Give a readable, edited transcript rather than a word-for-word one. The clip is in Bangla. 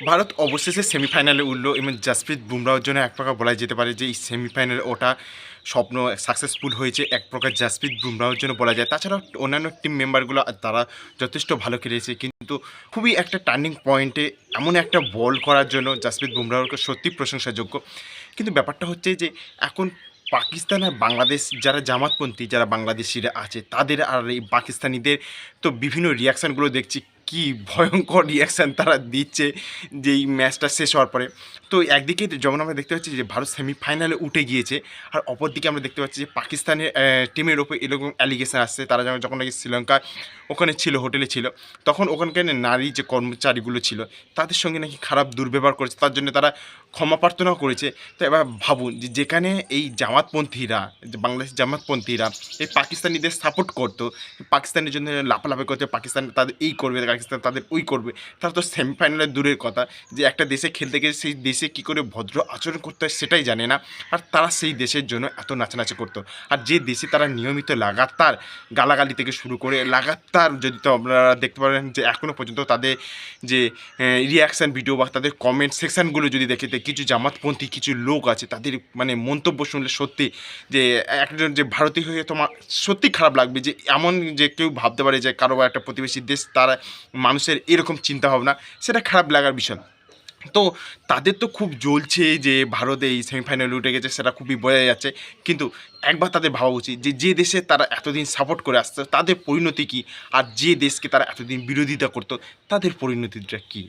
ভারত অবশেষে সেমিফাইনালে উঠলো এবং জাসপ্রীত বুমরাহর জন্য এক প্রকার বলা যেতে পারে যে এই সেমিফাইনালে ওটা স্বপ্ন সাকসেসফুল হয়েছে, এক প্রকার জাসপ্রীত বুমরাহর জন্য বলা যায়। তাছাড়াও অন্যান্য টিম মেম্বারগুলো তারা যথেষ্ট ভালো খেলেছে, কিন্তু খুবই একটা টার্নিং পয়েন্টে এমন একটা বল করার জন্য জাসপ্রীত বুমরাহকে সত্যি প্রশংসাযোগ্য। কিন্তু ব্যাপারটা হচ্ছে যে এখন পাকিস্তান আর বাংলাদেশ যারা জামাতপন্থী, যারা বাংলাদেশিরা আছে তাদের আর এই পাকিস্তানিদের তো বিভিন্ন রিয়াকশানগুলো দেখছি, কি ভয়ঙ্কর রিয়াকশান তারা দিচ্ছে যে এই ম্যাচটা শেষ হওয়ার পরে। তো একদিকে যেমন আমরা দেখতে পাচ্ছি যে ভারত সেমিফাইনালে উঠে গিয়েছে, আর অপরদিকে আমরা দেখতে পাচ্ছি যে পাকিস্তানের টিমের ওপর এরকম অ্যালিগেশন আসছে। তারা যখন নাকি শ্রীলঙ্কা ওখানে ছিল, হোটেলে ছিল, তখন ওখানকার নারী যে কর্মচারীগুলো ছিল তাদের সঙ্গে নাকি খারাপ দুর্ব্যবহার করেছে, তার জন্য তারা ক্ষমা প্রার্থনাও করেছে। তো এবার ভাবুন যে যেখানে এই জামাতপন্থীরা, যে বাংলাদেশের জামাতপন্থীরা এই পাকিস্তানিদের সাপোর্ট করতো, পাকিস্তানের জন্য লাফালাফি করছে, পাকিস্তান তাদের এই করবে, পাকিস্তান তাদের ওই করবে, তারা তো সেমিফাইনালের দূরের কথা, যে একটা দেশে খেলতে গেলে সেই দেশে কী করে ভদ্র আচরণ করতে হয় সেটাই জানে না। আর তারা সেই দেশের জন্য এত নাচানাচি করতো। আর যে দেশে তারা নিয়মিত লাগাতার গালাগালি থেকে শুরু করে লাগাতার, যদি তো আপনারা দেখতে পারেন যে এখনও পর্যন্ত তাদের যে রিয়াকশান ভিডিও বা তাদের কমেন্ট সেকশানগুলো যদি দেখে, কিছু জামাতপন্থী কিছু লোক আছে তাদের মানে মন্তব্য শুনলে সত্যি যে একজন যে ভারতীয় হয়ে তোমার সত্যি খারাপ লাগবে যে এমন যে কেউ ভাবতে পারে যে কারো একটা প্রতিবেশী দেশ তারা মানুষের এরকম চিন্তাভাবনা, সেটা খারাপ লাগার বিষয়। তো তাদের তো খুব জ্বলছে যে ভারত এই সেমিফাইনালে উঠে গেছে, সেটা খুবই বোঝা যাচ্ছে। কিন্তু একবার তাদের ভাবা উচিত যে যে দেশে তারা এতদিন সাপোর্ট করে আসছে তাদের পরিণতি কী, আর যে দেশকে তারা এতদিন বিরোধিতা করতো তাদের পরিণতিটা কী।